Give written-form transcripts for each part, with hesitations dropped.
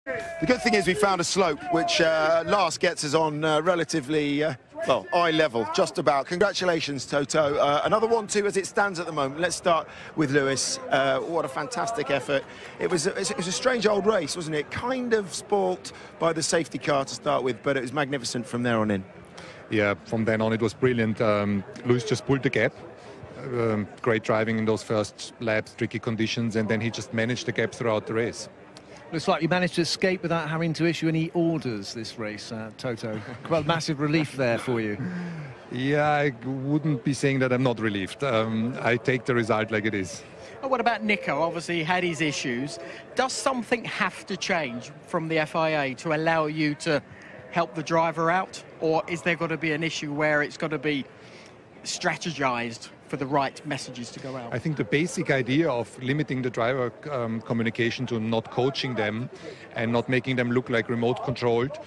The good thing is we found a slope which last gets us on relatively, well, eye level, just about. Congratulations, Toto. Another 1-2 as it stands at the moment. Let's start with Lewis. What a fantastic effort. It was a strange old race, wasn't it? Kind of spoilt by the safety car to start with, but it was magnificent from there on in. Yeah, from then on it was brilliant. Lewis just pulled the gap. Great driving in those first laps, tricky conditions, and then he just managed the gap throughout the race. Looks like you managed to escape without having to issue any orders this race, Toto. Well, massive relief there for you. Yeah, I wouldn't be saying that I'm not relieved. I take the result like it is. Well, what about Nico? Obviously, he had his issues. Does something have to change from the FIA to allow you to help the driver out? Or is there got to be an issue where it's got to be strategized for the right messages to go out? I think the basic idea of limiting the driver communication to not coaching them and not making them look like remote controlled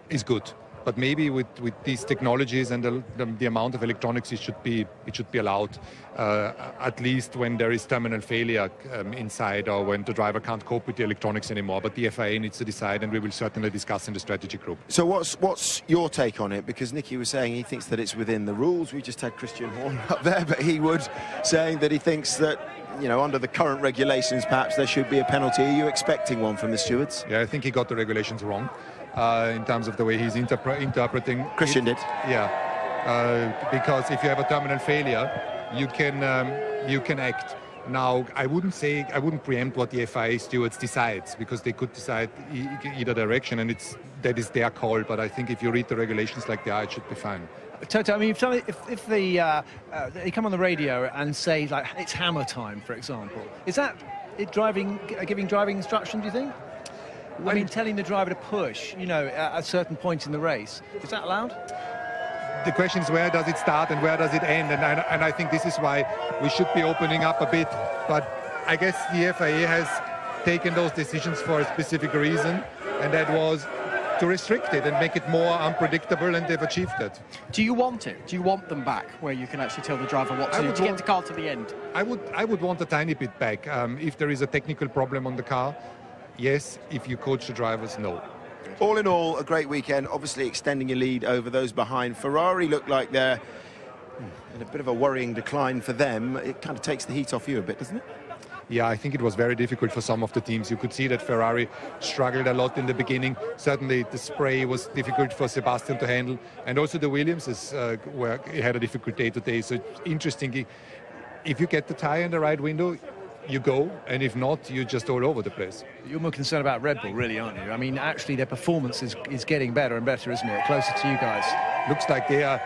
is good. But maybe with these technologies and the amount of electronics, it should be allowed, at least when there is terminal failure inside or when the driver can't cope with the electronics anymore. But the FIA needs to decide, and we will certainly discuss in the strategy group. So what's your take on it? Because Nicky was saying he thinks that it's within the rules. We just had Christian Horner up there, but he would saying that he thinks that, you know, under the current regulations, perhaps there should be a penalty. Are you expecting one from the stewards? Yeah, I think he got the regulations wrong. In terms of the way he's interpreting. Christian did. Yeah, because if you have a terminal failure, you can act. Now, I wouldn't preempt what the FIA stewards decides, because they could decide either direction, and that is their call. But I think if you read the regulations like they are, it should be fine. Toto, I mean, if they come on the radio and say, like, it's hammer time, for example, is that giving driving instruction, do you think? I mean, telling the driver to push, you know, at a certain point in the race. Is that allowed? The question is, where does it start and where does it end? And I think this is why we should be opening up a bit. But I guess the FIA has taken those decisions for a specific reason, and that was to restrict it and make it more unpredictable, and they've achieved that. Do you want it? Do you want them back, where you can actually tell the driver what to do to get the car to the end? I would want a tiny bit back. If there is a technical problem on the car, yes. If you coach the drivers, no. All in all, a great weekend, obviously extending your lead over those behind. Ferrari look like they're in a bit of a worrying decline for them. It kind of takes the heat off you a bit, doesn't it? Yeah, I think it was very difficult for some of the teams. You could see that Ferrari struggled a lot in the beginning. Certainly the spray was difficult for Sebastian to handle, and also the Williamses had a difficult day today. So interestingly, if you get the tyre in the right window, you go, and if not, you're just all over the place. You're more concerned about Red Bull, really, aren't you? I mean, actually, their performance is getting better and better, isn't it? Closer to you guys. Looks like they are